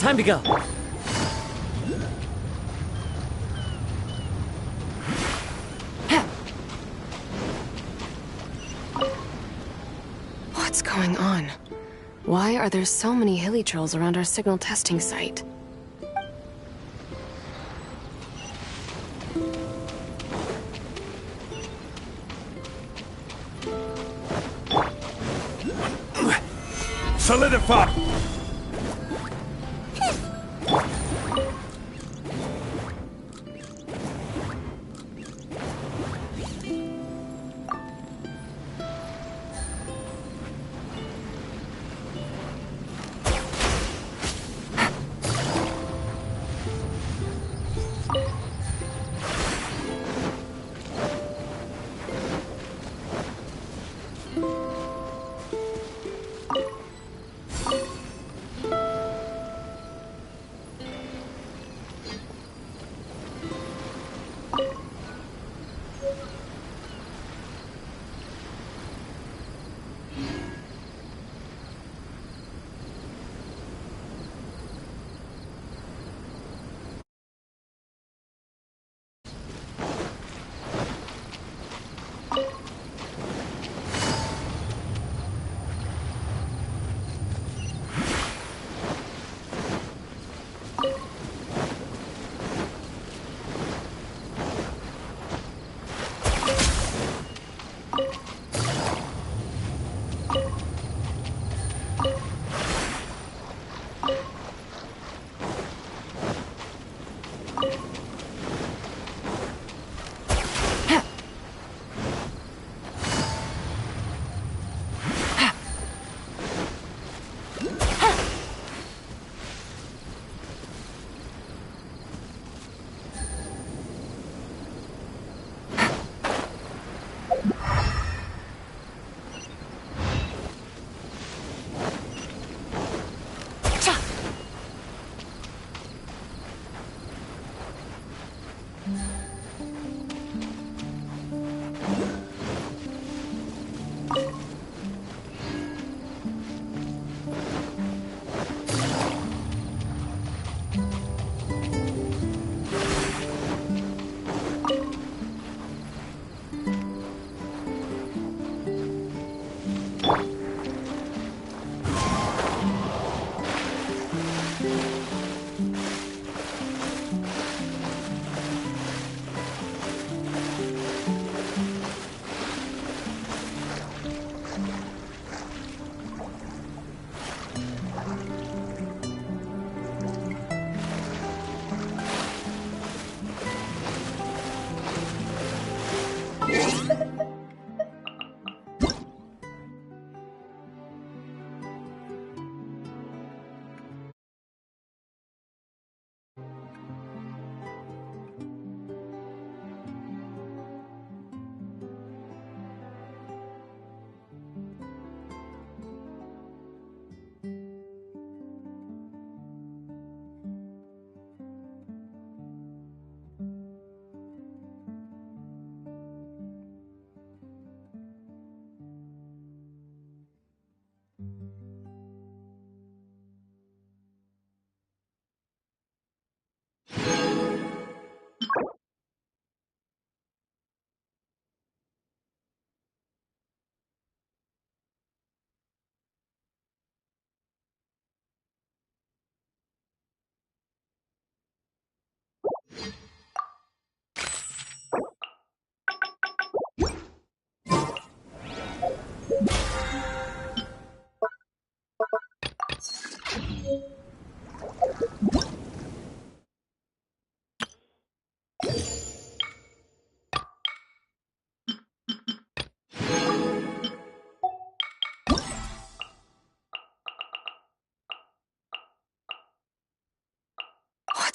Time to go. What's going on? Why are there so many hilly trolls around our signal testing site? Solidify!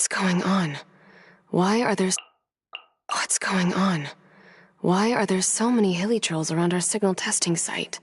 What's going on? Why are there... What's going on? Why are there so many hilly trolls around our signal testing site?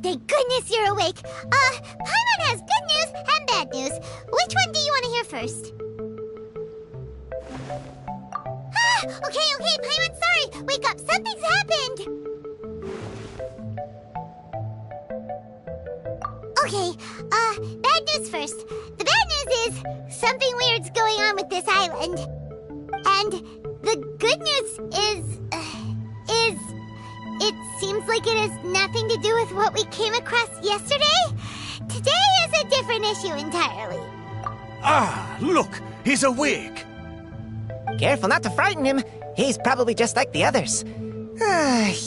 thank goodness you're awake. Paimon has good news and bad news. Which one do you want to hear first? Okay, Paimon, sorry. Wake up, something's happened. Okay, bad news first. The bad news is something weird's going on with this island. And the good news is it seems like it has nothing to do with what we came across yesterday. Today is a different issue entirely. Ah, look, he's awake. Careful not to frighten him. He's probably just like the others.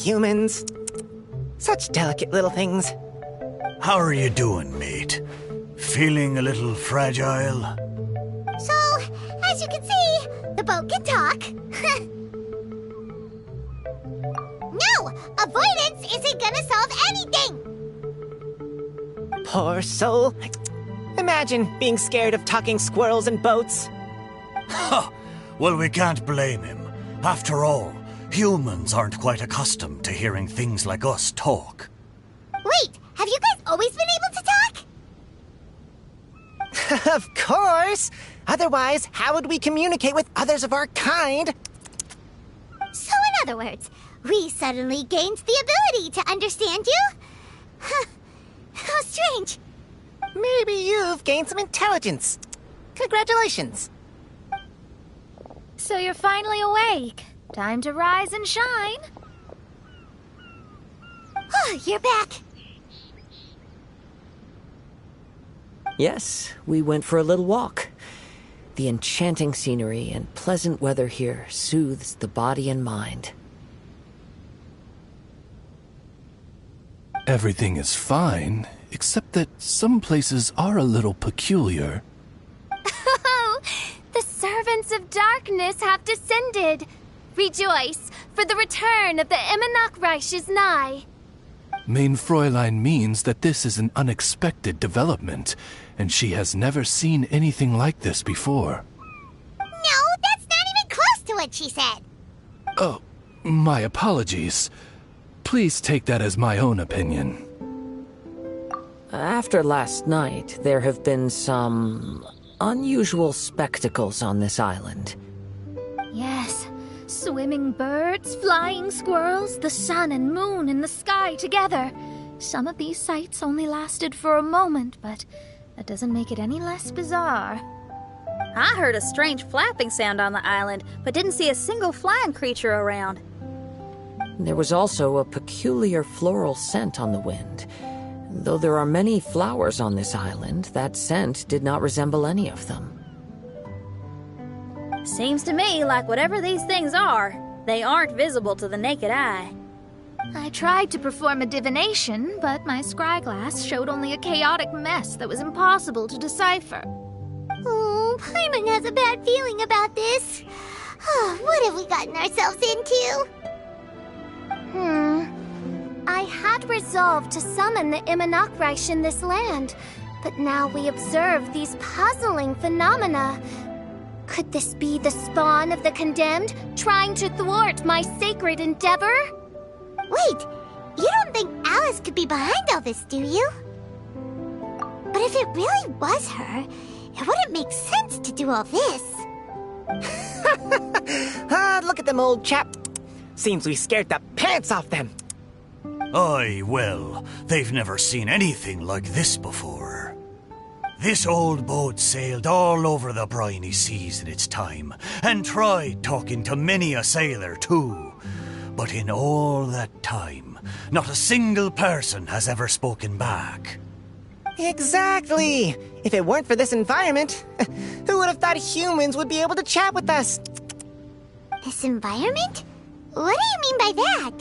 Humans. Such delicate little things. How are you doing, mate? Feeling a little fragile? So, as you can see, the boat can talk. No! Avoidance isn't gonna solve anything! Poor soul. Imagine being scared of talking squirrels and boats. Ha! Well, we can't blame him. After all, humans aren't quite accustomed to hearing things like us talk. Wait, have you guys always been able to talk? Of course! Otherwise, how would we communicate with others of our kind? So in other words, we suddenly gained the ability to understand you? Huh. How strange. Maybe you've gained some intelligence. Congratulations. So you're finally awake. Time to rise and shine. Oh, you're back. Yes, we went for a little walk. The enchanting scenery and pleasant weather here soothes the body and mind. Everything is fine, except that some places are a little peculiar. Oh, the servants of darkness have descended. Rejoice, for the return of the Immonok is nigh. Mein Fräulein means that this is an unexpected development, and she has never seen anything like this before. No, that's not even close to what she said. Oh, my apologies. Please take that as my own opinion. After last night, there have been some unusual spectacles on this island. Yes, swimming birds, flying squirrels, the sun and moon in the sky together. Some of these sights only lasted for a moment, but that doesn't make it any less bizarre. I heard a strange flapping sound on the island, but didn't see a single flying creature around. There was also a peculiar floral scent on the wind. Though there are many flowers on this island, that scent did not resemble any of them. Seems to me like whatever these things are, they aren't visible to the naked eye. I tried to perform a divination, but my scryglass showed only a chaotic mess that was impossible to decipher. Oh, Paimon has a bad feeling about this. What have we gotten ourselves into? I had resolved to summon the Immonok in this land, but now we observe these puzzling phenomena. Could this be the spawn of the condemned, trying to thwart my sacred endeavor? Wait, you don't think Alice could be behind all this, do you? But if it really was her, it wouldn't make sense to do all this. Look at them, old chap. Seems we scared the pants off them. Aye, well, they've never seen anything like this before. This old boat sailed all over the briny seas in its time, and tried talking to many a sailor too. But in all that time, not a single person has ever spoken back. Exactly. If it weren't for this environment, who would have thought humans would be able to chat with us? This environment? What do you mean by that?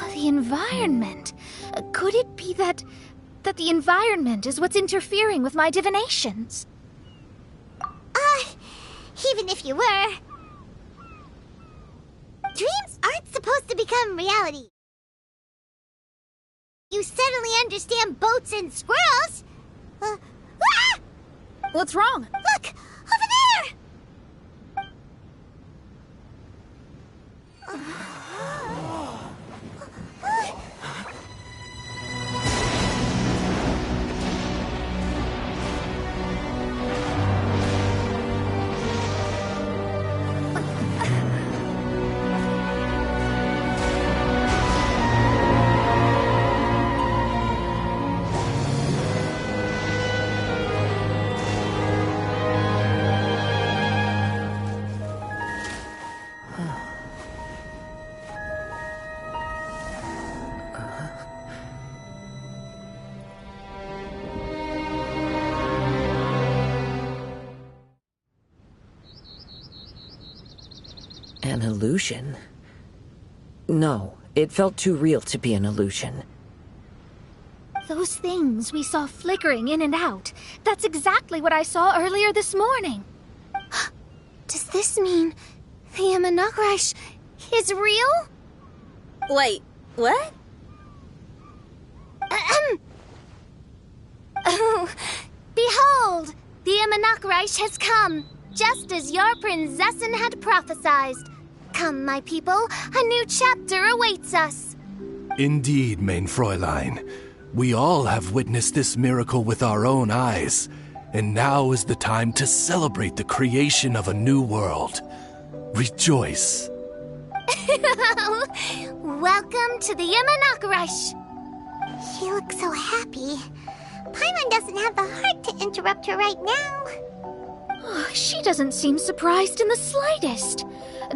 Oh, the environment. Could it be that the environment is what's interfering with my divinations? Even if you were... Dreams aren't supposed to become reality. You suddenly understand boats and squirrels? What's wrong? Look! Over there! An illusion? No, it felt too real to be an illusion. Those things we saw flickering in and out, that's exactly what I saw earlier this morning. Does this mean the Imanakrish is real? Wait, what? Behold, the Imanakrish has come, just as your Prinzessin had prophesied. Come, my people, a new chapter awaits us. Indeed, mein Fräulein. We all have witnessed this miracle with our own eyes, and now is the time to celebrate the creation of a new world. Rejoice. Welcome to the Imanakrish. She looks so happy. Paimon doesn't have the heart to interrupt her right now. She doesn't seem surprised in the slightest.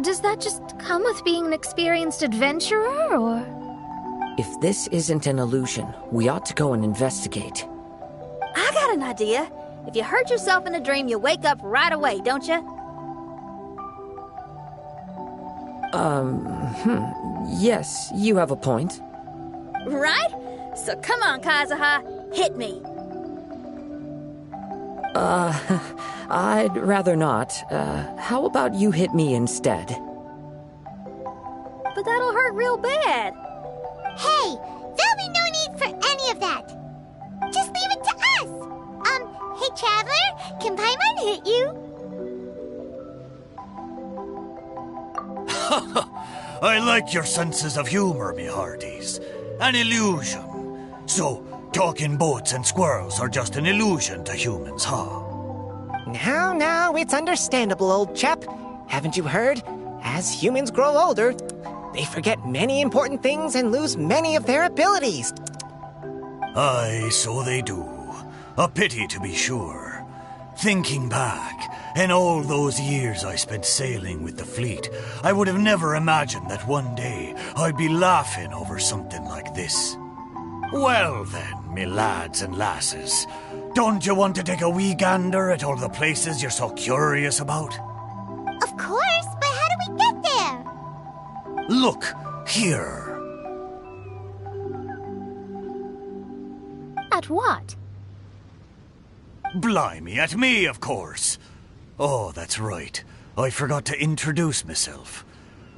Does that just come with being an experienced adventurer, or...? If this isn't an illusion, we ought to go and investigate. I got an idea. If you hurt yourself in a dream, you wake up right away, don't you? Yes, you have a point. Right? So come on, Kazuha. Hit me. I'd rather not. How about you hit me instead? But that'll hurt real bad. Hey, there'll be no need for any of that. Just leave it to us. Hey, Traveler, can Paimon hit you? I like your senses of humor, me hearties. An illusion. So, talking boats and squirrels are just an illusion to humans, huh? Now, it's understandable, old chap. Haven't you heard? As humans grow older, they forget many important things and lose many of their abilities. Aye, so they do. A pity, to be sure. Thinking back, in all those years I spent sailing with the fleet, I would have never imagined that one day I'd be laughing over something like this. Well then, me lads and lasses, don't you want to take a wee gander at all the places you're so curious about? Of course, but how do we get there? Look, here. At what? Blimey, at me, of course. Oh, that's right. I forgot to introduce myself.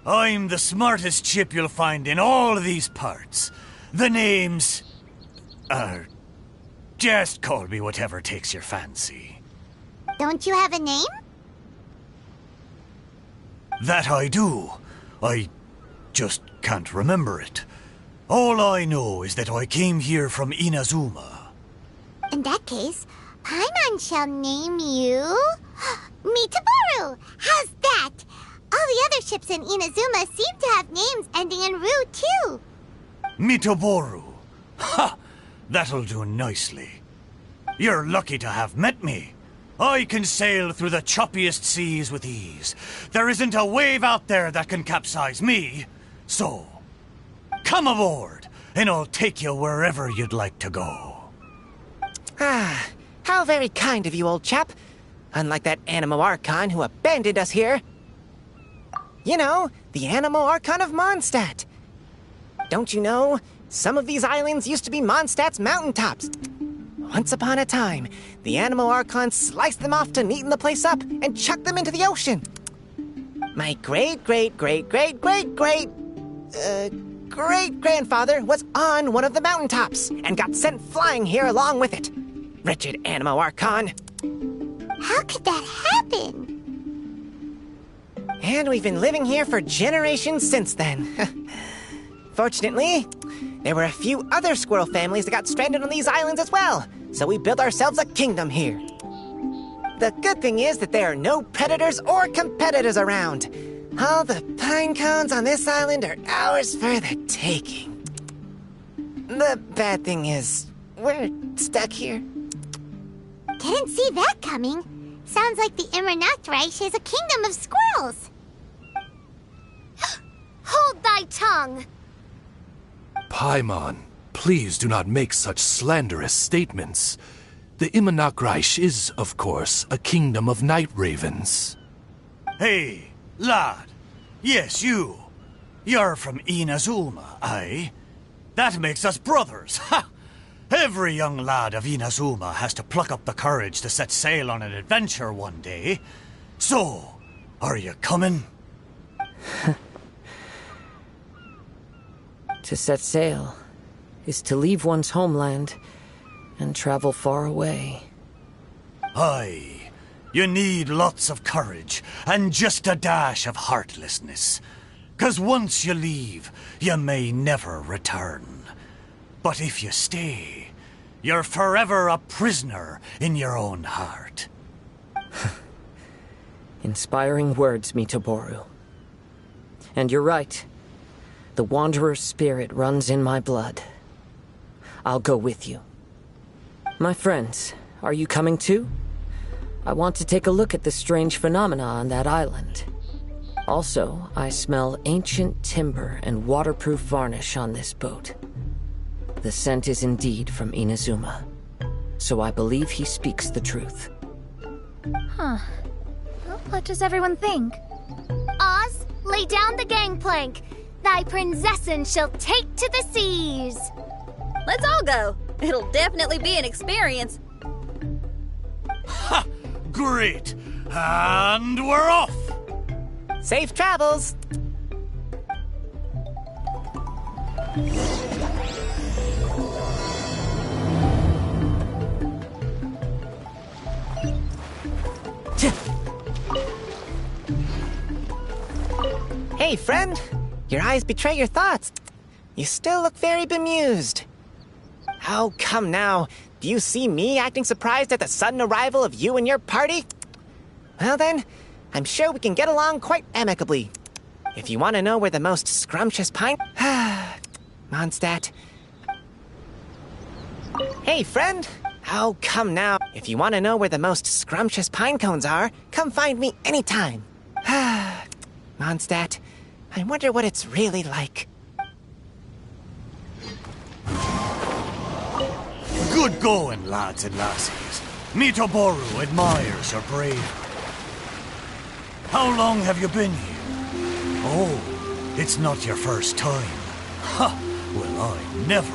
I'm the smartest chip you'll find in all of these parts. The name's... just call me whatever takes your fancy. Don't you have a name? That I do. I just can't remember it. All I know is that I came here from Inazuma. In that case, Paimon shall name you... Mitaboru! How's that? All the other ships in Inazuma seem to have names ending in Ru, too. Mitaboru. Ha! That'll do nicely. You're lucky to have met me. I can sail through the choppiest seas with ease. There isn't a wave out there that can capsize me. So, come aboard, and I'll take you wherever you'd like to go. Ah, how very kind of you, old chap. Unlike that Animo Archon who abandoned us here. You know, the Animo Archon of Mondstadt. Don't you know, some of these islands used to be Mondstadt's mountaintops. Once upon a time, the Animo Archon sliced them off to neaten the place up and chucked them into the ocean. My great-grandfather was on one of the mountaintops and got sent flying here along with it. Wretched Animo Archon. How could that happen? And we've been living here for generations since then. Fortunately, there were a few other squirrel families that got stranded on these islands as well, so we built ourselves a kingdom here. The good thing is that there are no predators or competitors around. All the pine cones on this island are ours for the taking. The bad thing is, we're stuck here. Didn't see that coming. Sounds like the Imanakrish is a kingdom of squirrels. Hold thy tongue! Paimon, please do not make such slanderous statements. The Imanakrish is, of course, a kingdom of night ravens. Hey, lad, Yes, you. You're from Inazuma, aye? That makes us brothers, ha! Every young lad of Inazuma has to pluck up the courage to set sail on an adventure one day. So, are you coming? To set sail is to leave one's homeland and travel far away. Aye. You need lots of courage and just a dash of heartlessness. 'Cause once you leave, you may never return. But if you stay, you're forever a prisoner in your own heart. Inspiring words, Mitoboru. And you're right. The Wanderer's spirit runs in my blood. I'll go with you. My friends, are you coming too? I want to take a look at the strange phenomena on that island. Also, I smell ancient timber and waterproof varnish on this boat. The scent is indeed from Inazuma, so I believe he speaks the truth. Huh. Well, what does everyone think? Oz, lay down the gangplank. Thy prinzessin shall take to the seas. Let's all go. It'll definitely be an experience. Ha! Great! And we're off! Safe travels! Hey, friend. Your eyes betray your thoughts. You still look very bemused. How come now? Do you see me acting surprised at the sudden arrival of you and your party? Well then, I'm sure we can get along quite amicably. If you want to know where the most scrumptious pine... Mondstadt. Hey, friend. How come now? If you want to know where the most scrumptious pine cones are, come find me anytime. Mondstadt, I wonder what it's really like. Good going, lads and lassies. Mitoboru admires your bravery. How long have you been here? Oh, it's not your first time. Ha! Well, I never.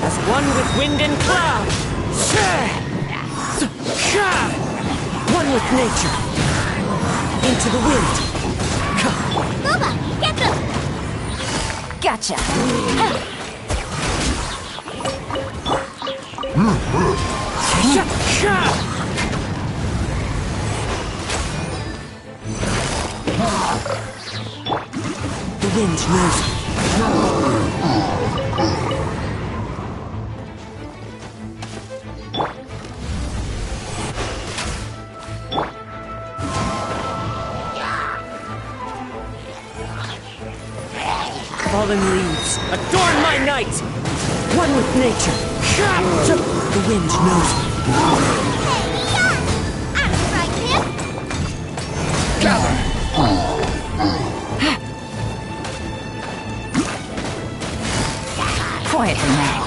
As one with wind and cloud. One with nature. Into the wind. Booba, get them! Gotcha. The wind knows me. Fallen leaves, adorn my night! One with nature. The wind knows me. I'm right here. Gather! Quietly now.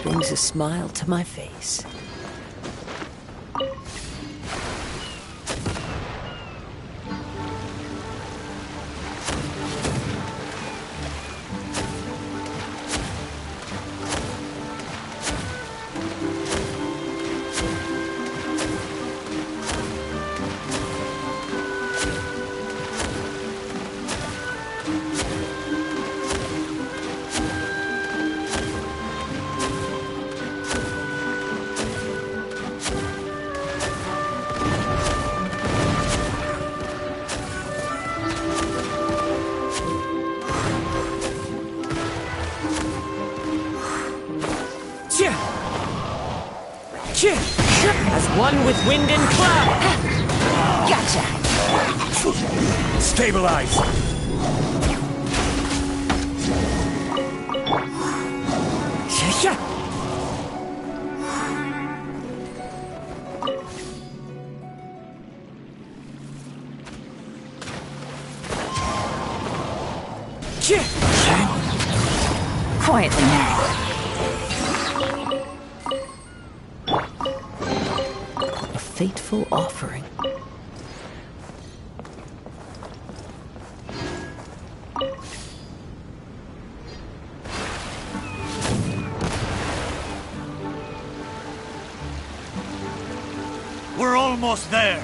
Brings a smile to my face. As one with wind and cloud! Gotcha! Stabilize! Quietly now. A fateful offering. We're almost there.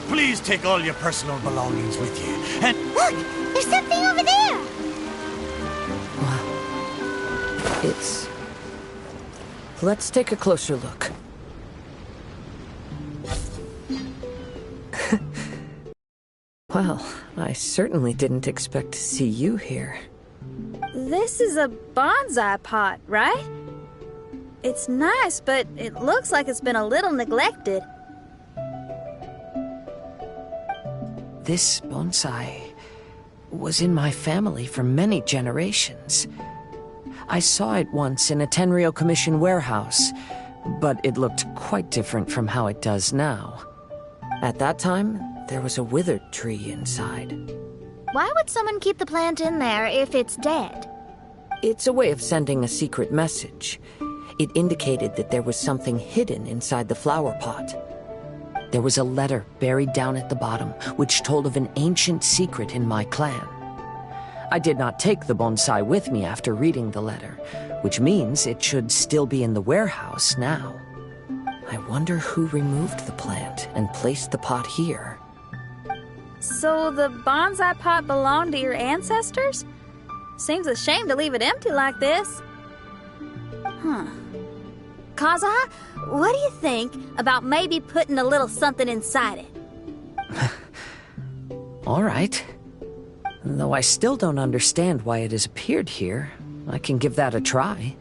Please take all your personal belongings with you. And Look! There's something over there! It's... Let's take a closer look. Well, I certainly didn't expect to see you here. This is a bonsai pot, right? It's nice, but it looks like it's been a little neglected. This bonsai was in my family for many generations. I saw it once in a Tenryo Commission warehouse, but it looked quite different from how it does now. At that time, there was a withered tree inside. Why would someone keep the plant in there if it's dead? It's a way of sending a secret message. It indicated that there was something hidden inside the flower pot. There was a letter buried down at the bottom, which told of an ancient secret in my clan. I did not take the bonsai with me after reading the letter, which means it should still be in the warehouse now. I wonder who removed the plant and placed the pot here. So the bonsai pot belonged to your ancestors? Seems a shame to leave it empty like this. Kazuha, what do you think about maybe putting a little something inside it? All right. Though I still don't understand why it has appeared here, I can give that a try.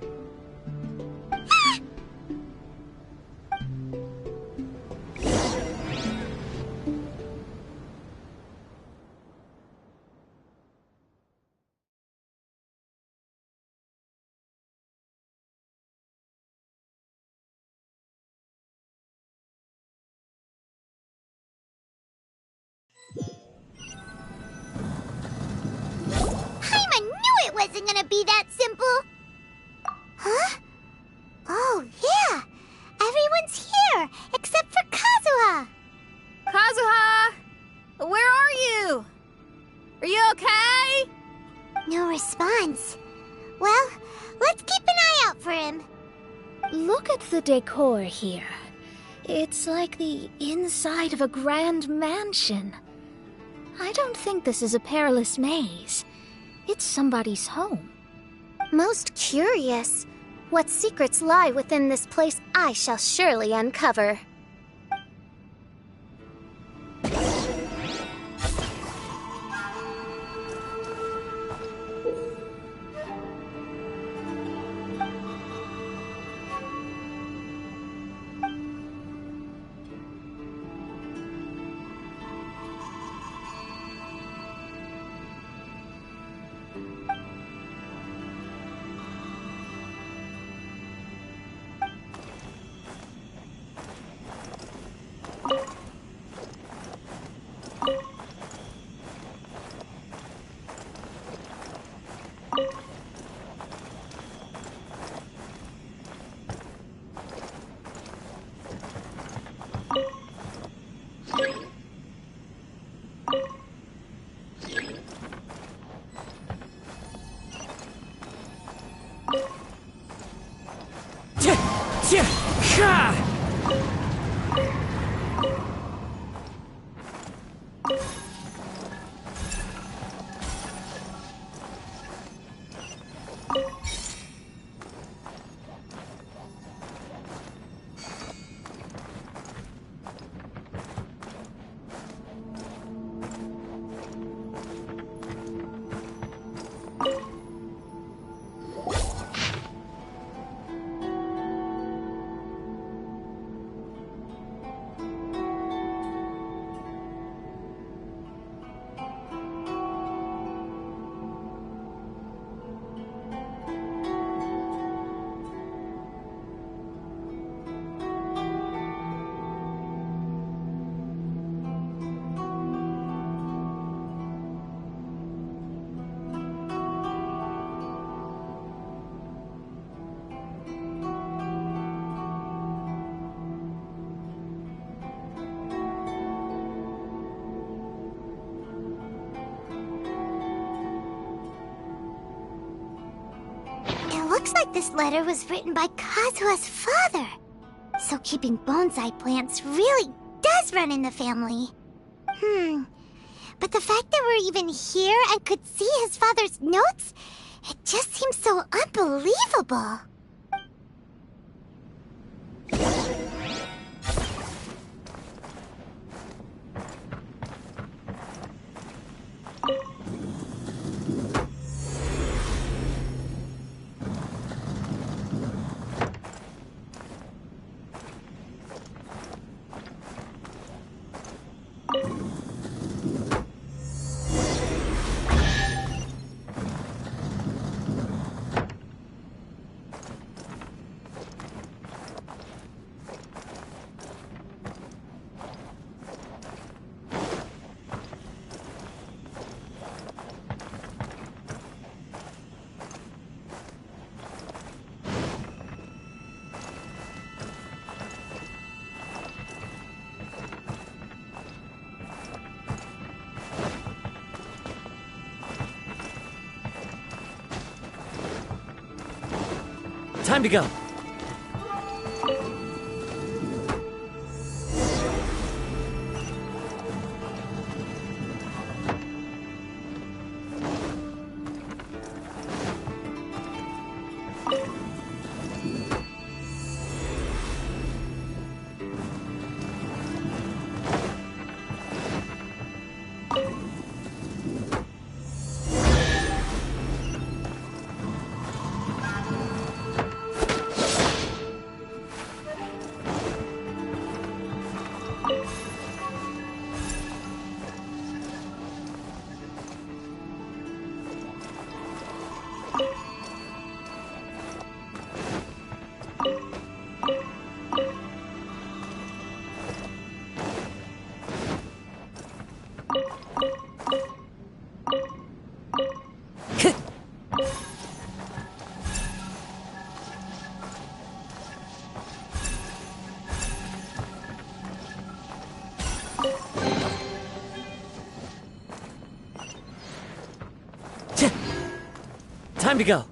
I knew it wasn't gonna be that simple! Huh? Oh, yeah! Everyone's here, except for Kazuha! Kazuha! Where are you? Are you okay? No response. Well, let's keep an eye out for him. Look at the decor here. It's like the inside of a grand mansion. I don't think this is a perilous maze. It's somebody's home. Most curious. What secrets lie within this place I shall surely uncover. like this letter was written by Kazuha's father. So keeping bonsai plants really does run in the family. But the fact that we're even here and could see his father's notes, it just seems so unbelievable. Time to go. Time to go.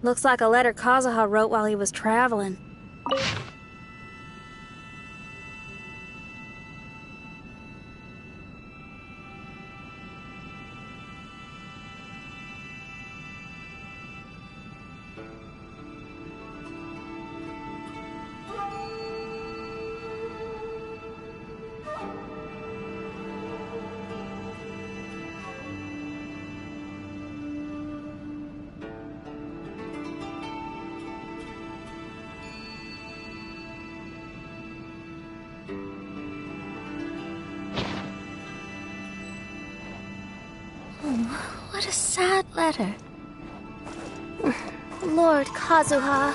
Looks like a letter Kazuha wrote while he was traveling. What a sad letter. Lord Kazuha.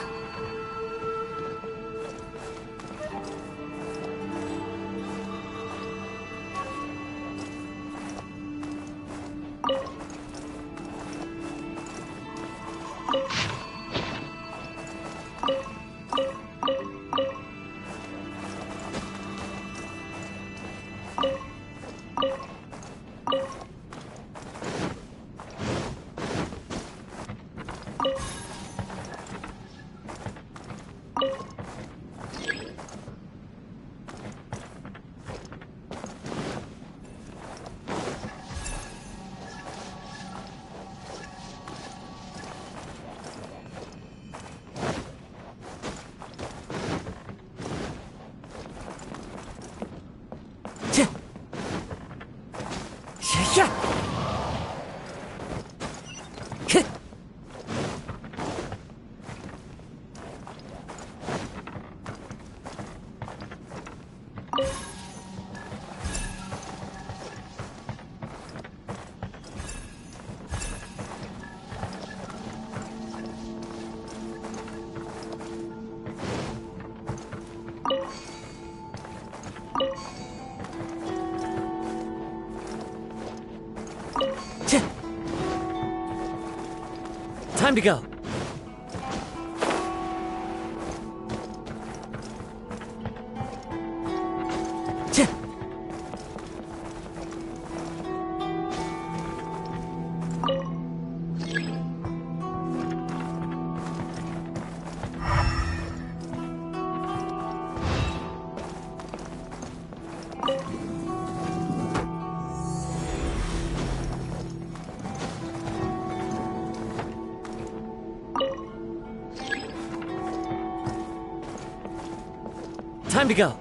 Time to go. Time to go.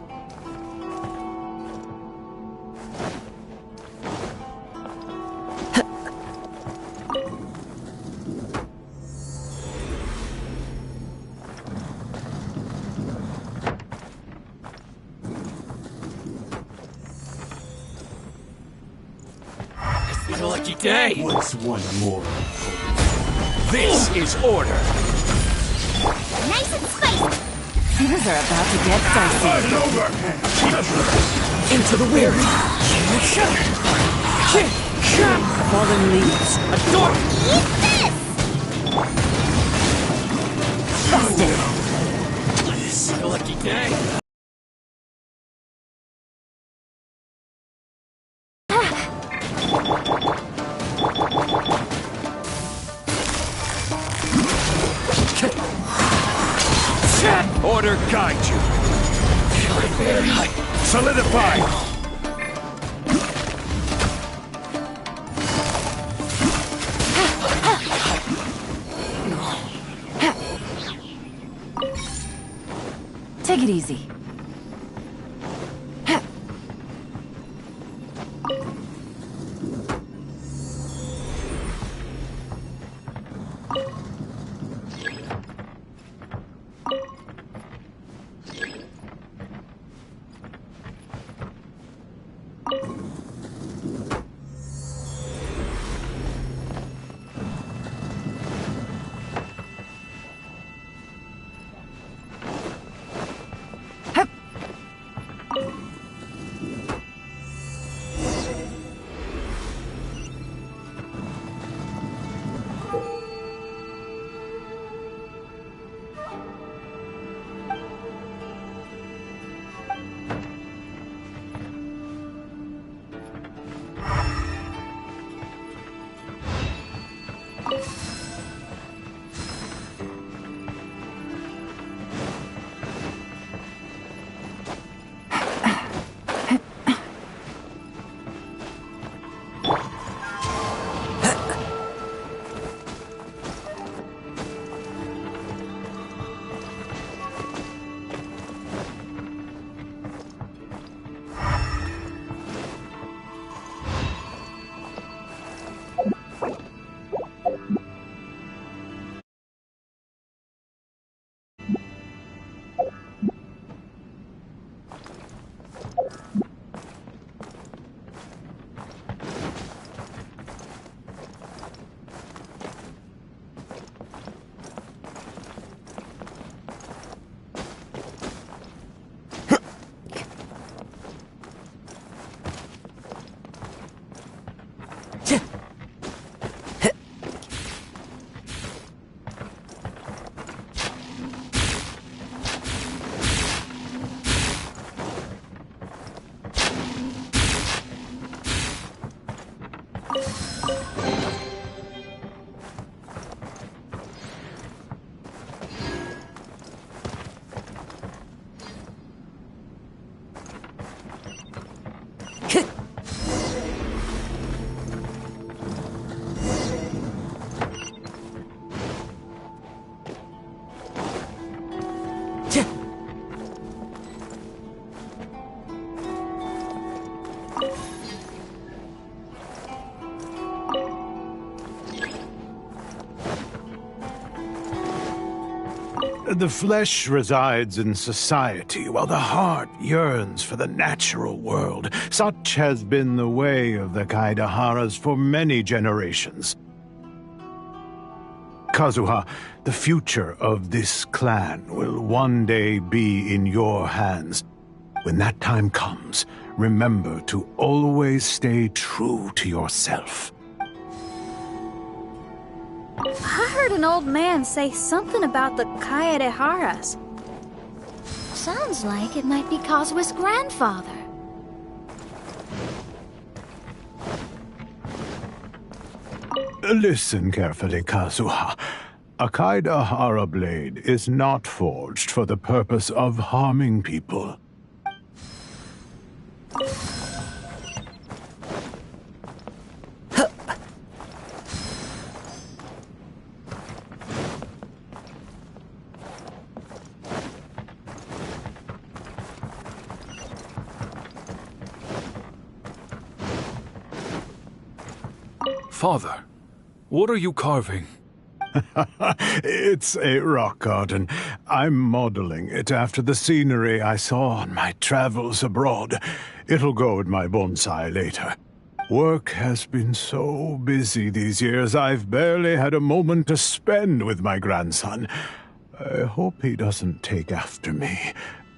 It's a lucky day. What's one more? This is order. Nice and spicy. Things are about to get dicey. Into the weird. Fallen leaves. A door. Eat this! Busted. This is a lucky day. Order guide you. Solidify. Take it easy. The flesh resides in society, while the heart yearns for the natural world. Such has been the way of the Kaidaharas for many generations. Kazuha, the future of this clan will one day be in your hands. When that time comes, remember to always stay true to yourself. I heard an old man say something about the Kaidaharas. Sounds like it might be Kazuha's grandfather. Listen carefully, Kazuha. A Kaidahara blade is not forged for the purpose of harming people. Father, what are you carving? It's a rock garden. I'm modeling it after the scenery I saw on my travels abroad. It'll go in my bonsai later. Work has been so busy these years, I've barely had a moment to spend with my grandson. I hope he doesn't take after me.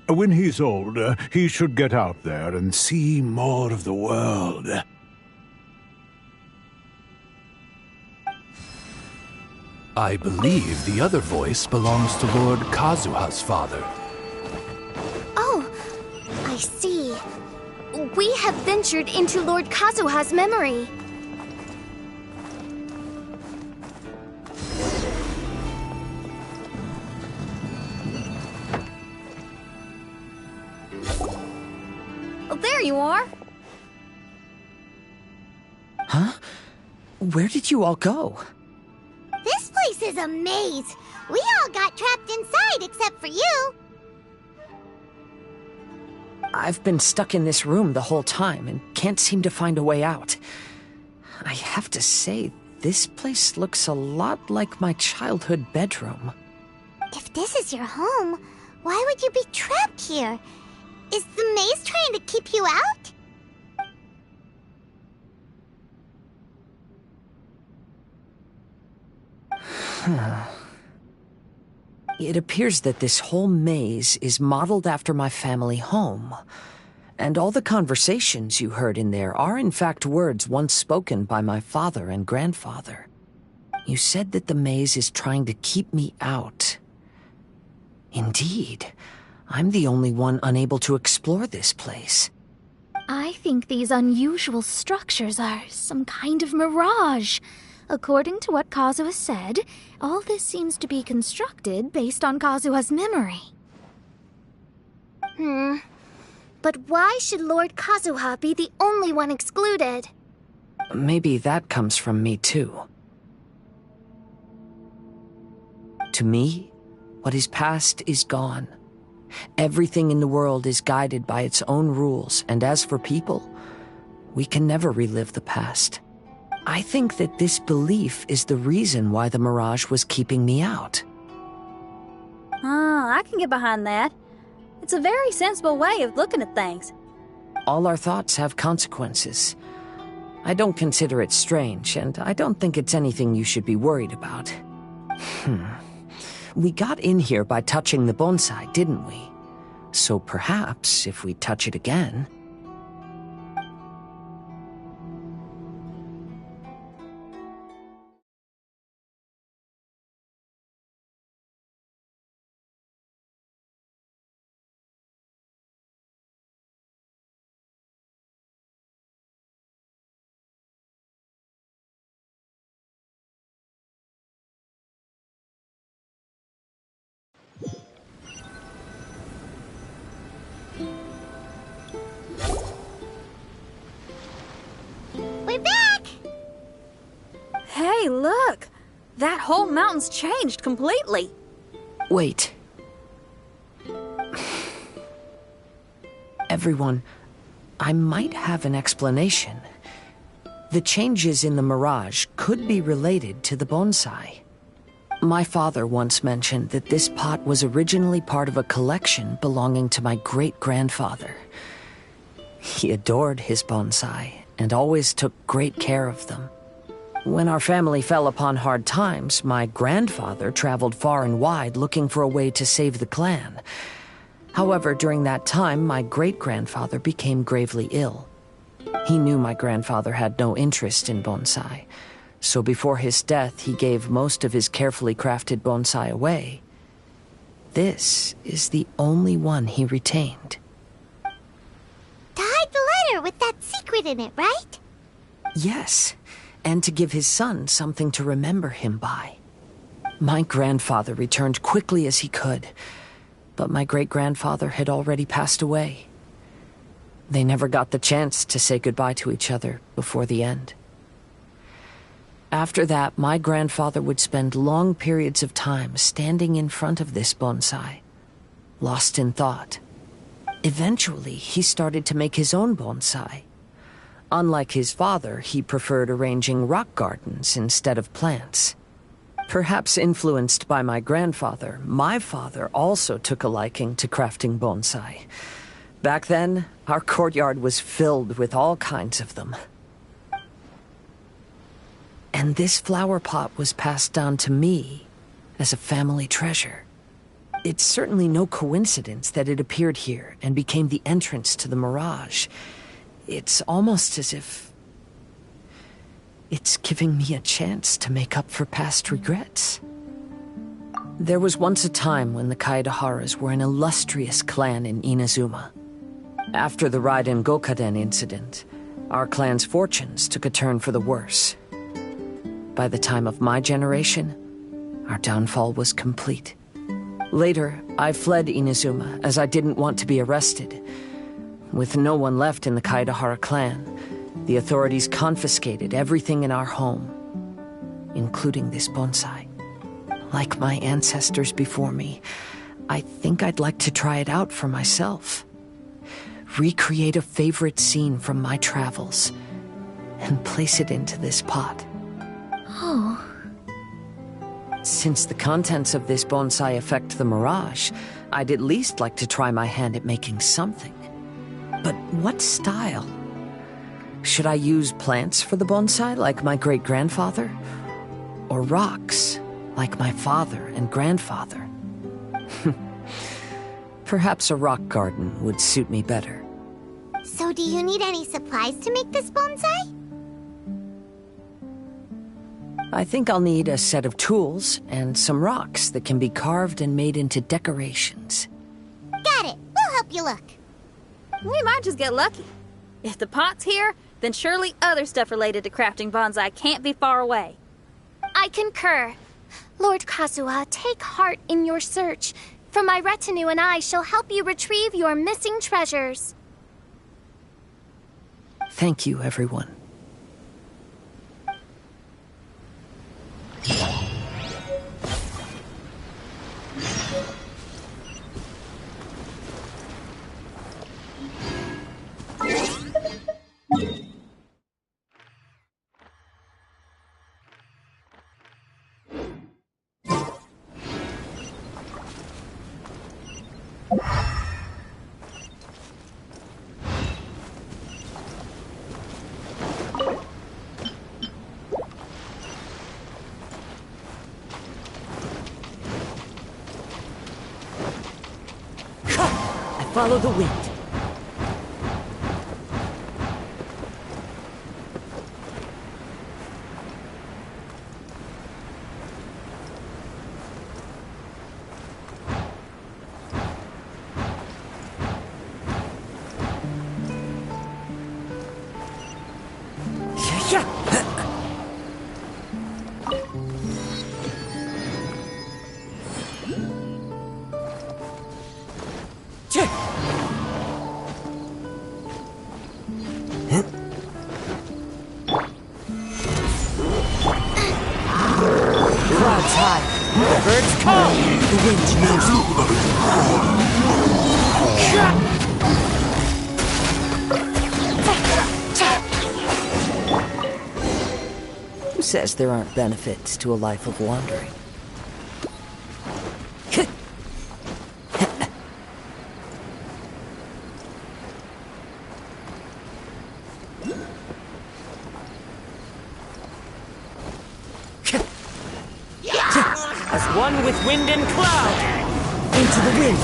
When he's older, he should get out there and see more of the world. I believe the other voice belongs to Lord Kazuha's father. Oh, I see. We have ventured into Lord Kazuha's memory. Oh, there you are. Huh? Where did you all go? This place is a maze. We all got trapped inside except for you. I've been stuck in this room the whole time and can't seem to find a way out. I have to say, this place looks a lot like my childhood bedroom. If this is your home, why would you be trapped here? Is the maze trying to keep you out? It appears that this whole maze is modeled after my family home. And all the conversations you heard in there are in fact words once spoken by my father and grandfather. You said that the maze is trying to keep me out. Indeed, I'm the only one unable to explore this place. I think these unusual structures are some kind of mirage. According to what Kazuha said, all this seems to be constructed based on Kazuha's memory. But why should Lord Kazuha be the only one excluded? Maybe that comes from me too. To me, what is past is gone. Everything in the world is guided by its own rules, and as for people, we can never relive the past. I think that this belief is the reason why the mirage was keeping me out. I can get behind that. It's a very sensible way of looking at things. All our thoughts have consequences. I don't consider it strange, and I don't think it's anything you should be worried about. We got in here by touching the bonsai, didn't we? So perhaps, if we touch it again... We're back! Hey, look! That whole mountain's changed completely. Wait. Everyone, I might have an explanation. The changes in the mirage could be related to the bonsai. My father once mentioned that this pot was originally part of a collection belonging to my great-grandfather. He adored his bonsai and always took great care of them. When our family fell upon hard times, my grandfather traveled far and wide looking for a way to save the clan. However, during that time, my great-grandfather became gravely ill. He knew my grandfather had no interest in bonsai, so before his death, he gave most of his carefully crafted bonsai away. This is the only one he retained. To hide the letter with that secret in it, right? Yes, and to give his son something to remember him by. My grandfather returned quickly as he could, but my great-grandfather had already passed away. They never got the chance to say goodbye to each other before the end. After that, my grandfather would spend long periods of time standing in front of this bonsai, lost in thought. Eventually, he started to make his own bonsai. Unlike his father, he preferred arranging rock gardens instead of plants. Perhaps influenced by my grandfather, my father also took a liking to crafting bonsai. Back then, our courtyard was filled with all kinds of them. And this flower pot was passed down to me as a family treasure. It's certainly no coincidence that it appeared here and became the entrance to the Mirage. It's almost as if it's giving me a chance to make up for past regrets. There was once a time when the Kaidaharas were an illustrious clan in Inazuma. After the Raiden Gokaden incident, our clan's fortunes took a turn for the worse. By the time of my generation, our downfall was complete. Later, I fled Inazuma as I didn't want to be arrested. With no one left in the Kaidahara clan, the authorities confiscated everything in our home, including this bonsai. Like my ancestors before me, I think I'd like to try it out for myself. Recreate a favorite scene from my travels and place it into this pot. Oh. Since the contents of this bonsai affect the Mirage, I'd at least like to try my hand at making something. But what style? Should I use plants for the bonsai like my great-grandfather? Or rocks like my father and grandfather? Perhaps a rock garden would suit me better. So do you need any supplies to make this bonsai? I think I'll need a set of tools and some rocks that can be carved and made into decorations. Got it. We'll help you look. We might just get lucky. If the pot's here, then surely other stuff related to crafting bonsai can't be far away. I concur. Lord Kazuha, take heart in your search, for my retinue and I shall help you retrieve your missing treasures. Thank you, everyone. Follow the wind. Clouds high, the birds call, the wind knows Who says there aren't benefits to a life of wandering? As one with wind and cloud! Into the wind!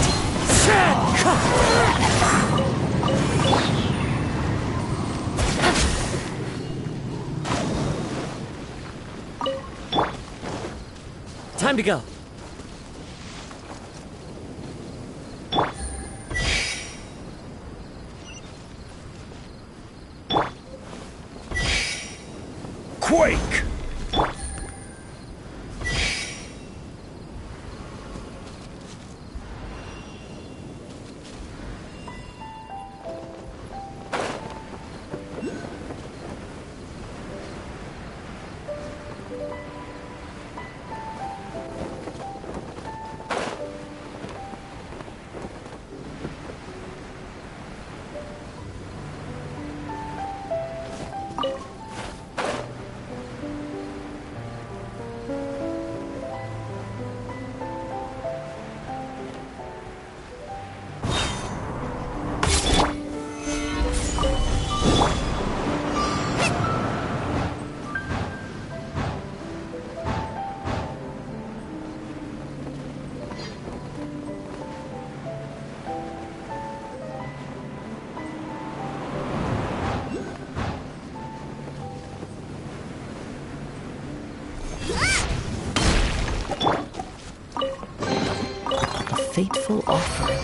Time to go. Quake! Fateful offering.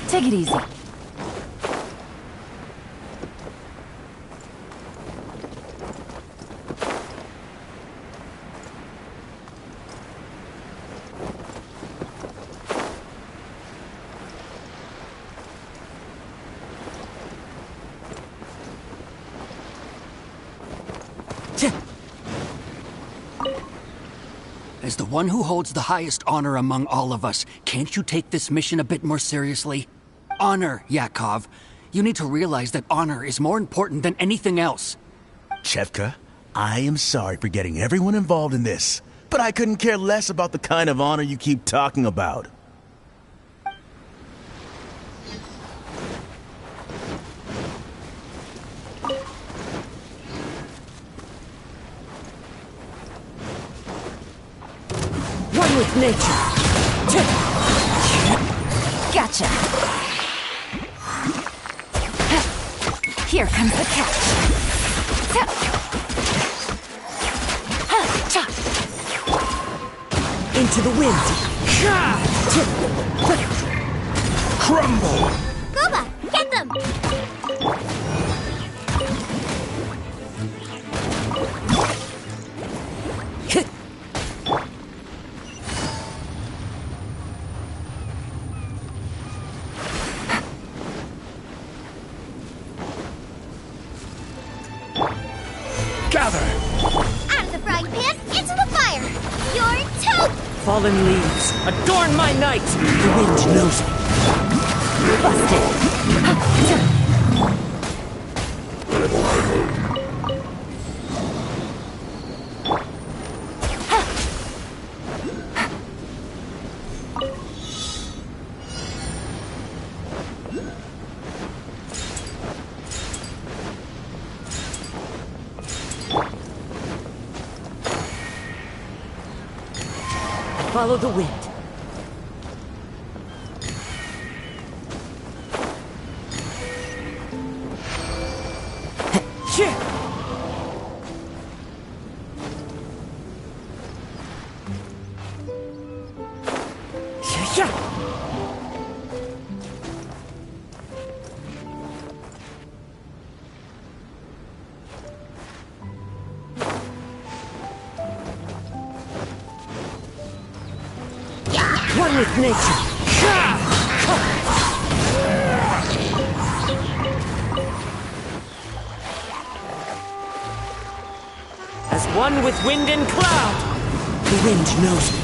Take it easy. As the one who holds the highest honor among all of us, can't you take this mission a bit more seriously? Honor, Yakov. You need to realize that honor is more important than anything else. Chevka, I am sorry for getting everyone involved in this, but I couldn't care less about the kind of honor you keep talking about. One with nature. Gotcha. Here comes the catch. Into the wind. Crumble! Gooba, get them! Gather! Out of the frying pan, into the fire! You're toast! Fallen leaves, adorn my night! The wind knows me. Busted! Follow the wind. One with nature. As one with wind and cloud. The wind knows me.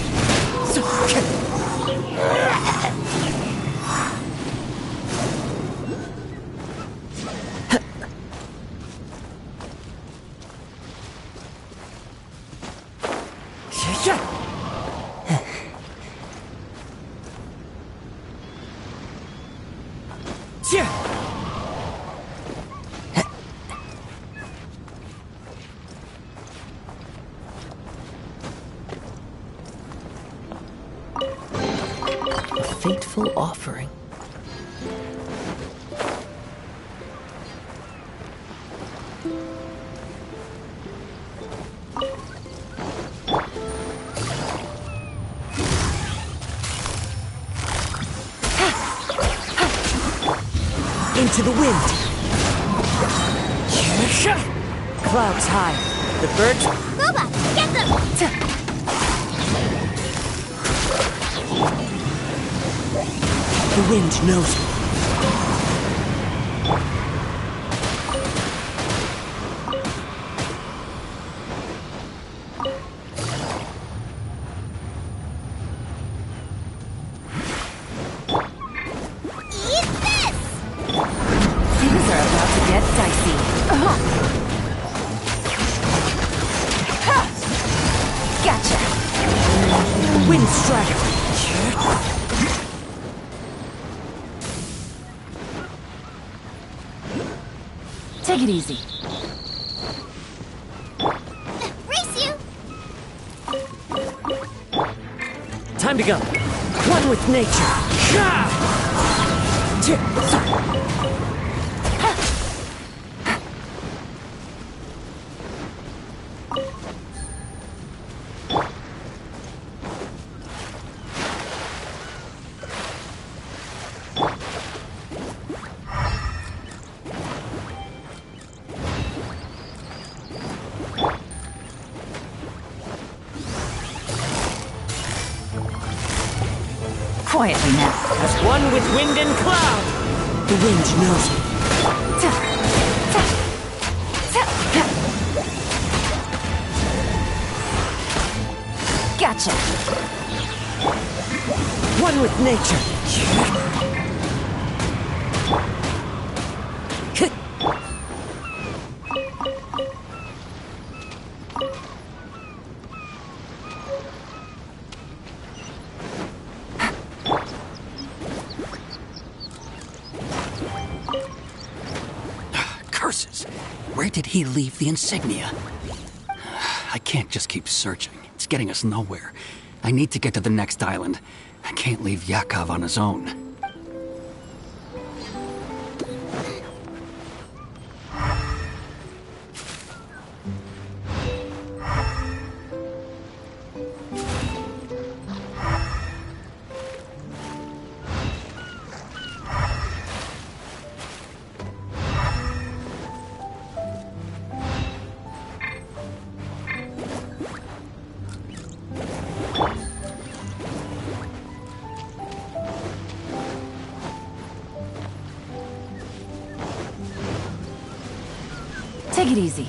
beautiful offering. Into the wind. Clouds high. The birds. Boba, get them! The wind knows me. Eat this! Things are about to get dicey. Gotcha. Wind strike. Take it easy. Race you! Time to go. One with nature. Quietly now. As one with wind and cloud. The wind knows me. Gotcha. One with nature. Curses! Where did he leave the insignia? I can't just keep searching. It's getting us nowhere. I need to get to the next island. I can't leave Yakov on his own. Take it easy.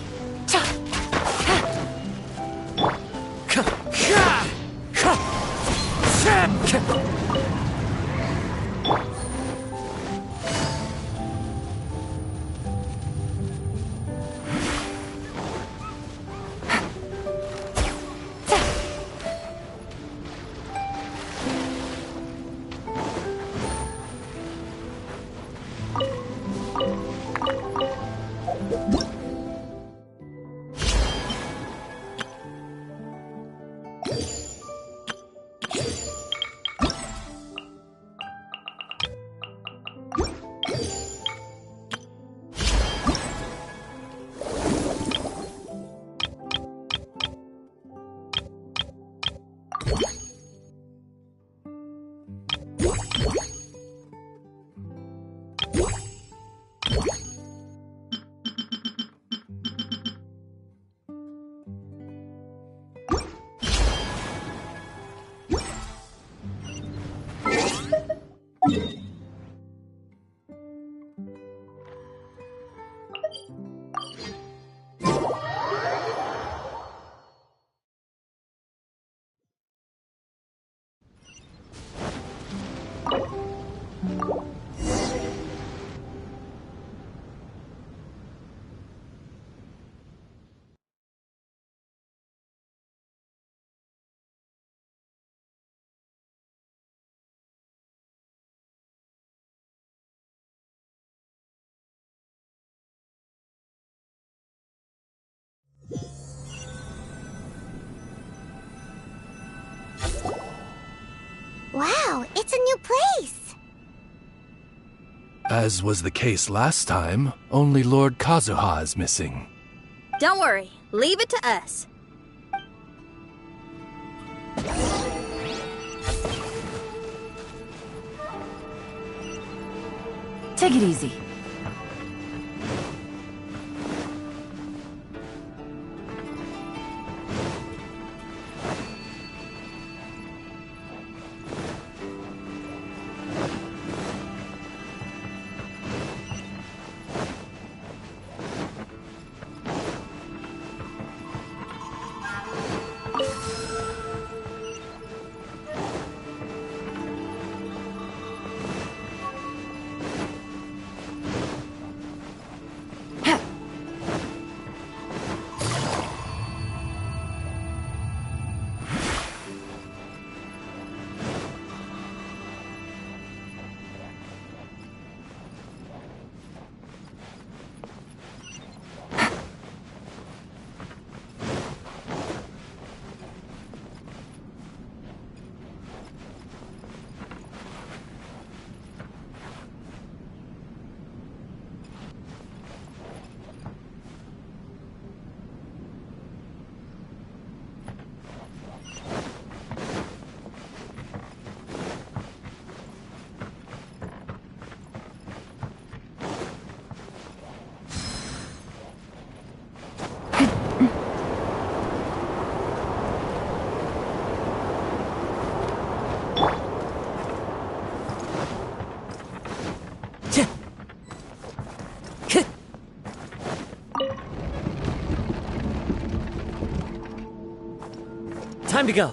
Wow, it's a new place! As was the case last time, only Lord Kazuha is missing. Don't worry, leave it to us. Take it easy. Time to go.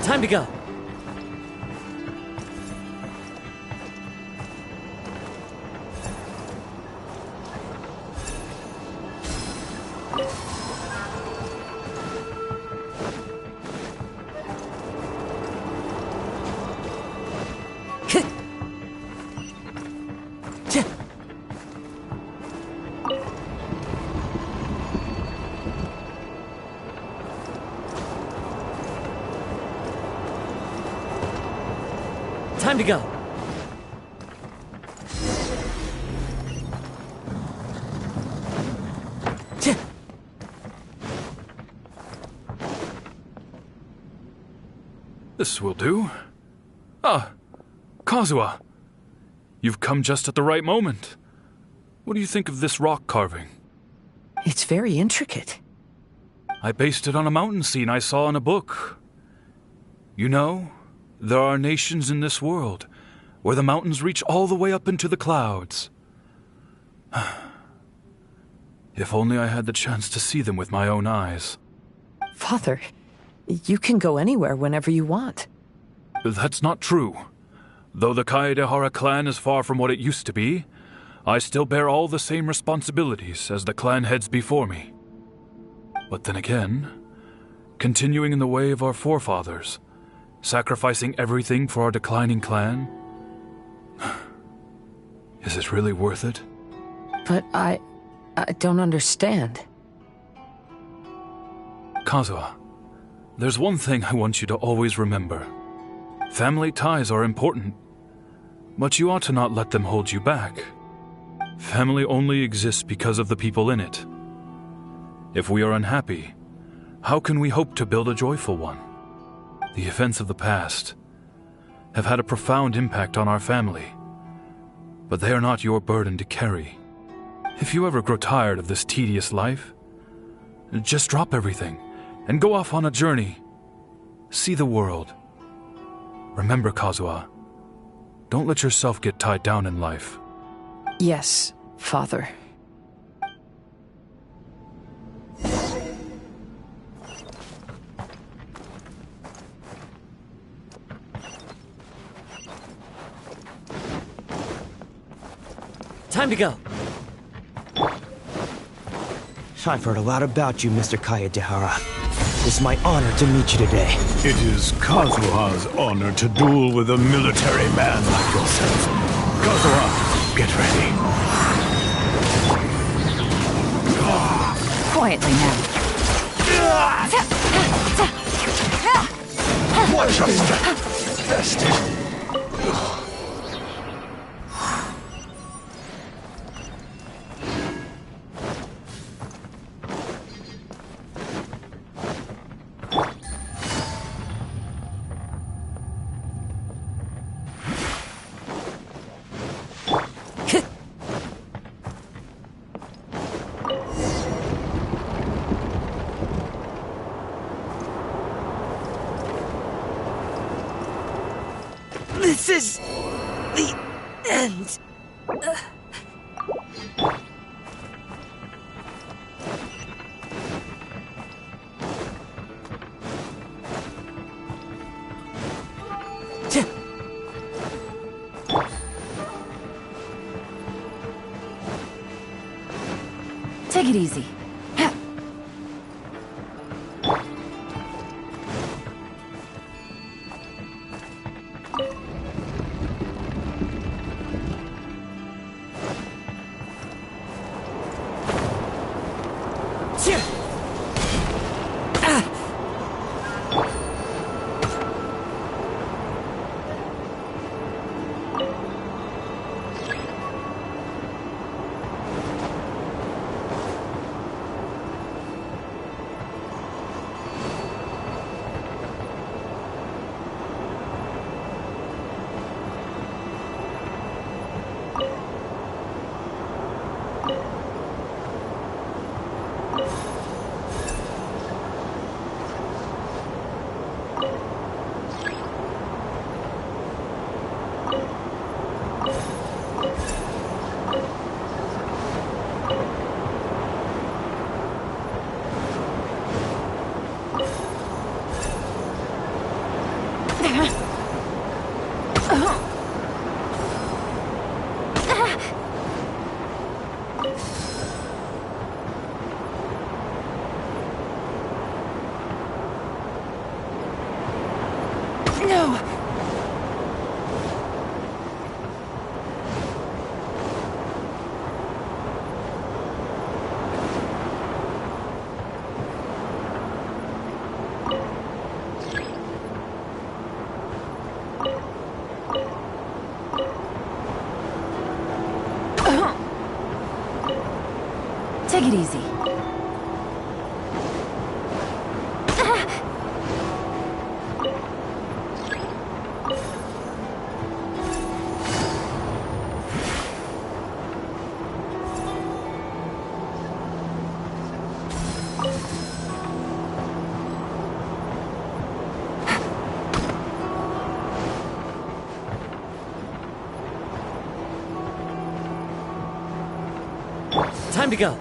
Time to go. Time to go. This will do. Ah, Kazuha. You've come just at the right moment. What do you think of this rock carving? It's very intricate. I based it on a mountain scene I saw in a book. You know, there are nations in this world where the mountains reach all the way up into the clouds. If only I had the chance to see them with my own eyes. Father, you can go anywhere whenever you want. That's not true. Though the Kaedehara clan is far from what it used to be, I still bear all the same responsibilities as the clan heads before me. But then again, continuing in the way of our forefathers, sacrificing everything for our declining clan, is it really worth it? But I don't understand. Kazuha, there's one thing I want you to always remember. Family ties are important, but you ought to not let them hold you back. Family only exists because of the people in it. If we are unhappy, how can we hope to build a joyful one? The events of the past have had a profound impact on our family, but they are not your burden to carry. If you ever grow tired of this tedious life, just drop everything and go off on a journey. See the world. Remember, Kazuha, don't let yourself get tied down in life. Yes, Father. Time to go. I've heard a lot about you, Mr. Kaedehara. It's my honor to meet you today. It is Kazuha's honor to duel with a military man like yourself. Kazuha, get ready. Quietly now. Watch your step, bastard. This is the end. Take it easy. Take it easy. Time to go.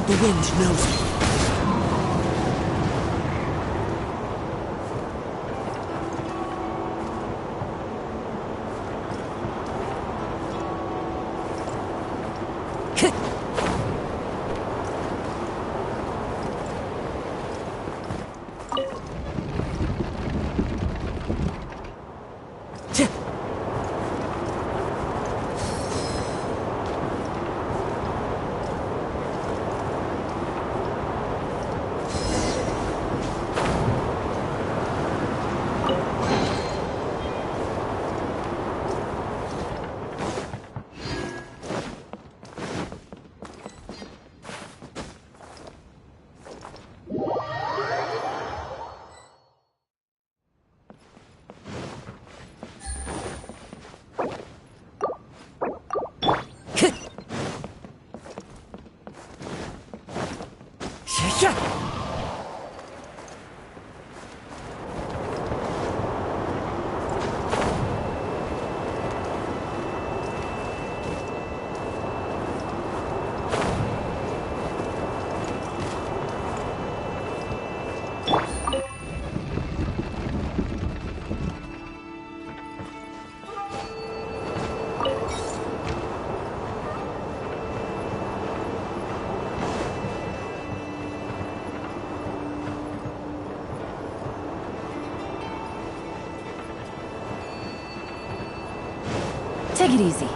The wind knows me. Take it easy.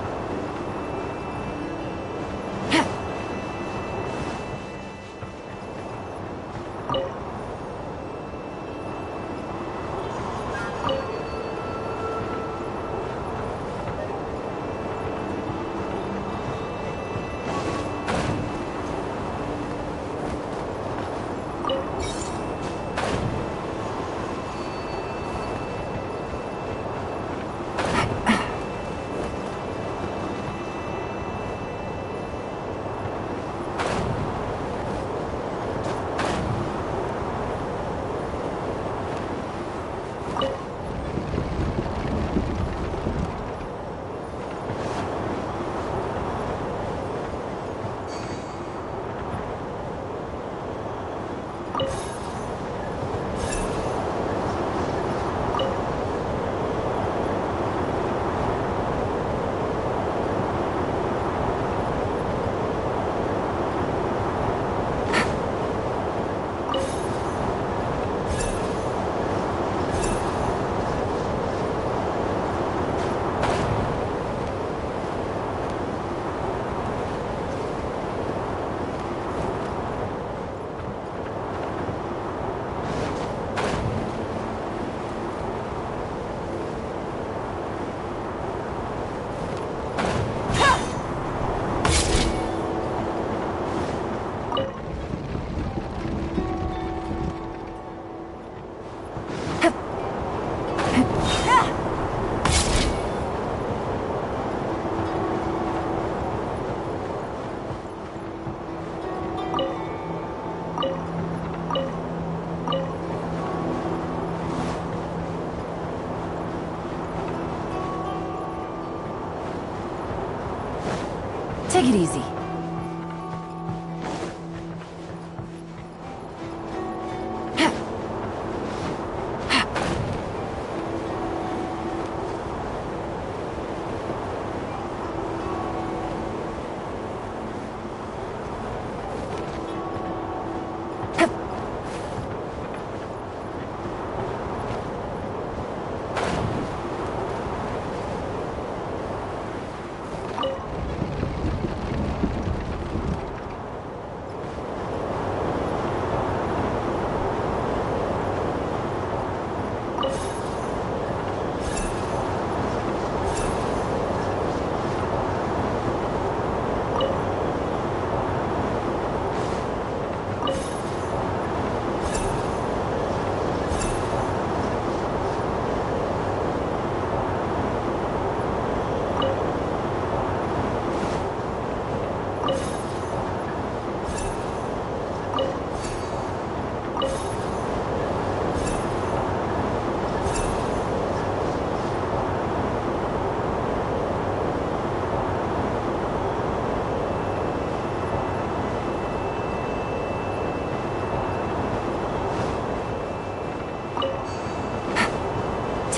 Take it easy.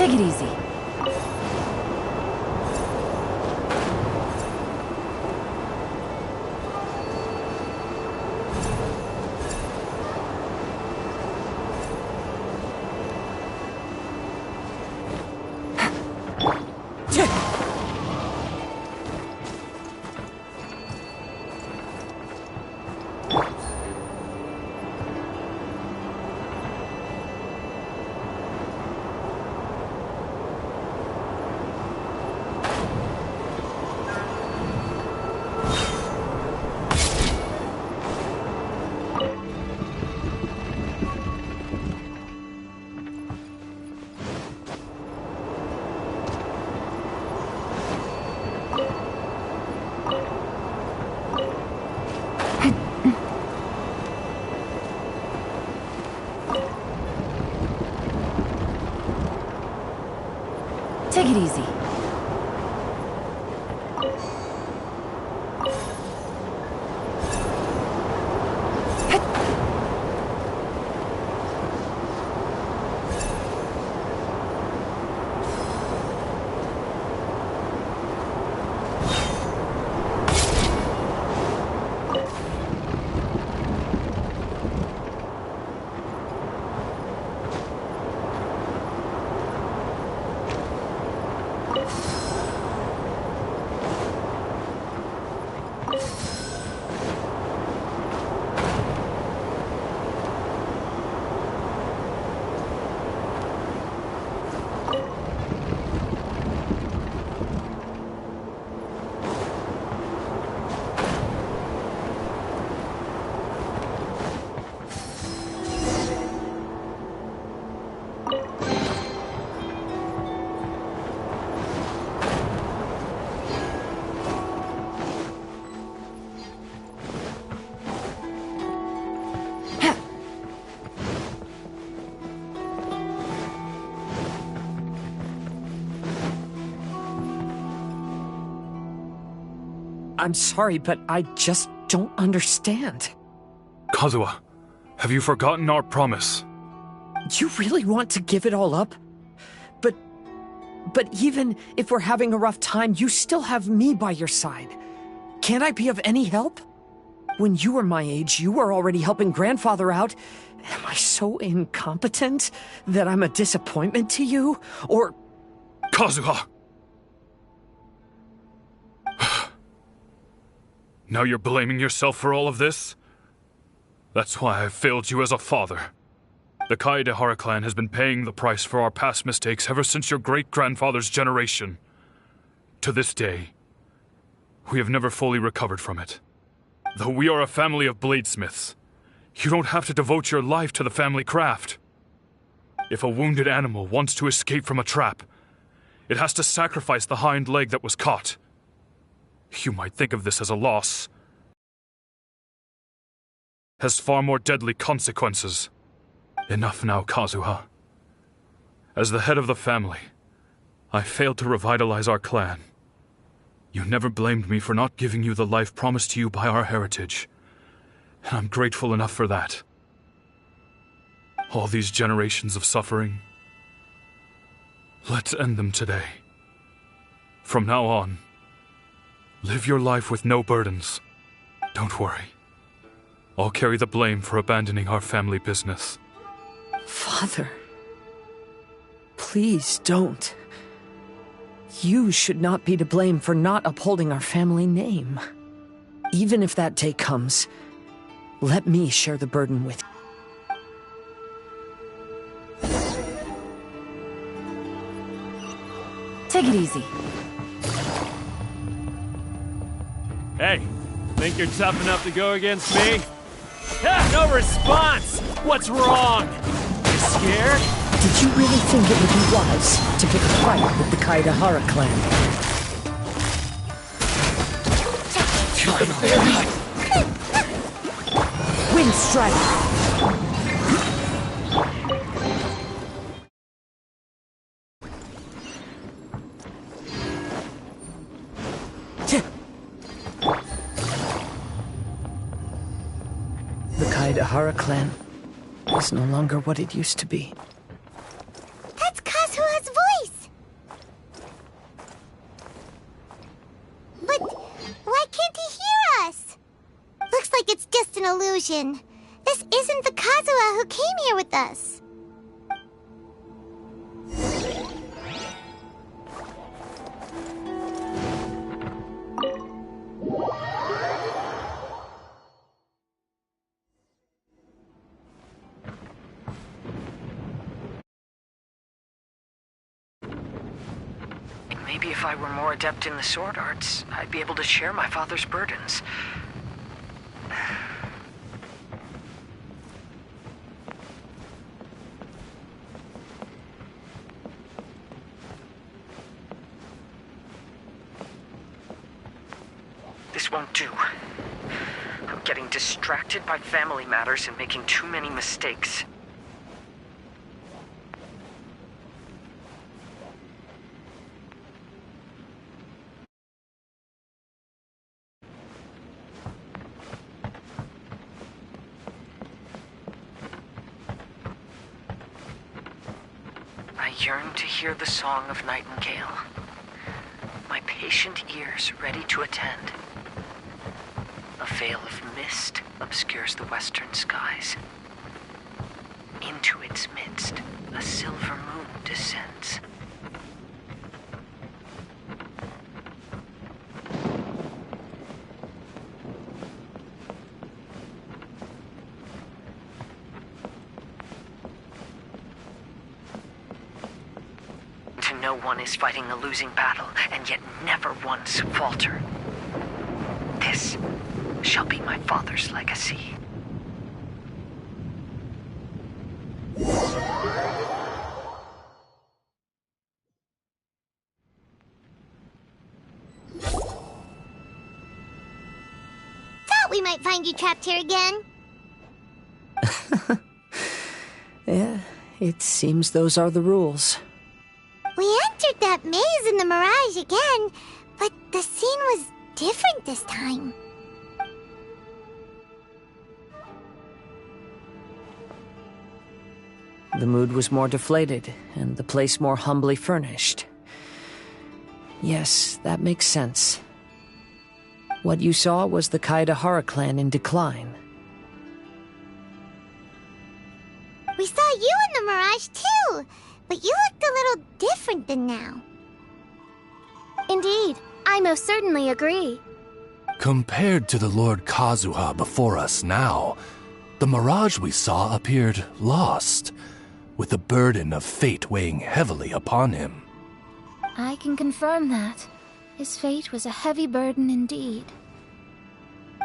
Take it easy. Take it easy. I'm sorry, but I just don't understand. Kazuha, have you forgotten our promise? You really want to give it all up? But even if we're having a rough time, you still have me by your side. Can't I be of any help? When you were my age, you were already helping grandfather out. Am I so incompetent that I'm a disappointment to you? Or... Kazuha! Now you're blaming yourself for all of this? That's why I've failed you as a father. The Kaedehara clan has been paying the price for our past mistakes ever since your great-grandfather's generation. To this day, we have never fully recovered from it. Though we are a family of bladesmiths, you don't have to devote your life to the family craft. If a wounded animal wants to escape from a trap, it has to sacrifice the hind leg that was caught. You might think of this as a loss. Has far more deadly consequences. Enough now, Kazuha. As the head of the family, I failed to revitalize our clan. You never blamed me for not giving you the life promised to you by our heritage, and I'm grateful enough for that. All these generations of suffering, let's end them today. From now on, live your life with no burdens. Don't worry. I'll carry the blame for abandoning our family business. Father, please don't. You should not be to blame for not upholding our family name. Even if that day comes, let me share the burden with you. Take it easy. Hey, think you're tough enough to go against me? Ha! No response! What's wrong? You scared? Did you really think it would be wise to pick a fight with the Kaedehara clan? Wind strike! The Kaedehara clan is no longer what it used to be. That's Kazuha's voice! like it's just an illusion. This isn't the Kazuha who came here with us. Maybe if I were more adept in the sword arts, I'd be able to share my father's burdens. This won't do. I'm getting distracted by family matters and making too many mistakes. I yearn to hear the song of nightingale. My patient ears ready to attend. A veil of mist obscures the western skies. Into its midst, a silver moon descends. To know one is fighting a losing battle, and yet never once falter. This shall be my father's legacy. Thought we might find you trapped here again. Yeah, it seems those are the rules. We entered that maze in the Mirage again, but the scene was different this time. The mood was more deflated, and the place more humbly furnished. Yes, that makes sense. What you saw was the Kaedehara clan in decline. We saw you in the Mirage too, but you looked a little different than now. Indeed, I most certainly agree. Compared to the Lord Kazuha before us now, the mirage we saw appeared lost, with the burden of fate weighing heavily upon him. I can confirm that. His fate was a heavy burden indeed.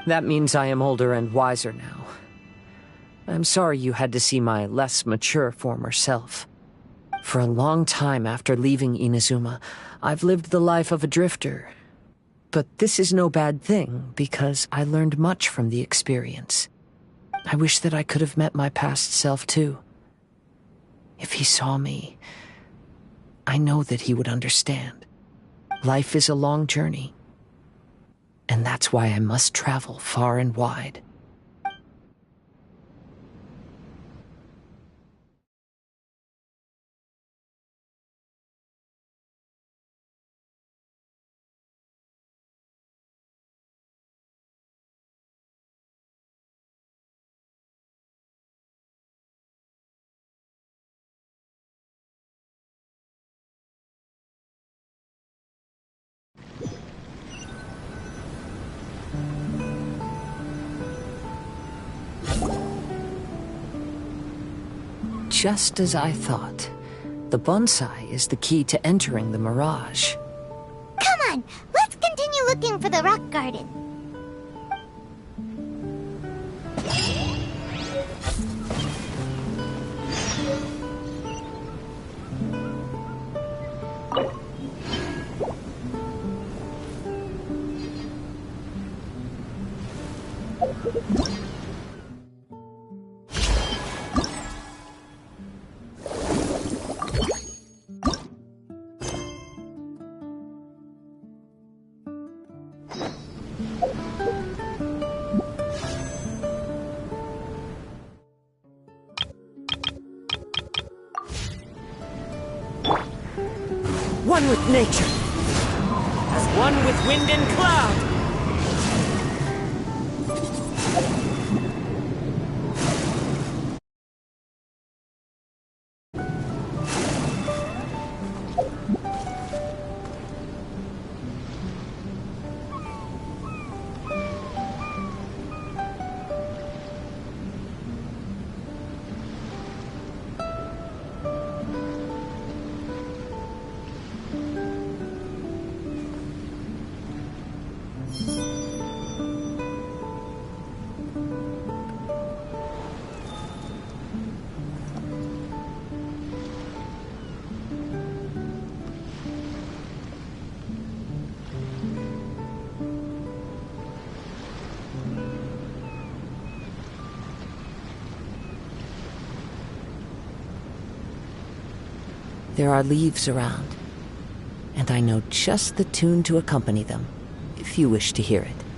That means I am older and wiser now. I'm sorry you had to see my less mature former self. For a long time after leaving Inazuma, I've lived the life of a drifter. But this is no bad thing, because I learned much from the experience. I wish that I could have met my past self too. If he saw me, I know that he would understand. Life is a long journey, and that's why I must travel far and wide. Just as I thought. The bonsai is the key to entering the Mirage. Come on, let's continue looking for the rock garden. One with nature, as one with wind and cloud. There are leaves around, and I know just the tune to accompany them, if you wish to hear it.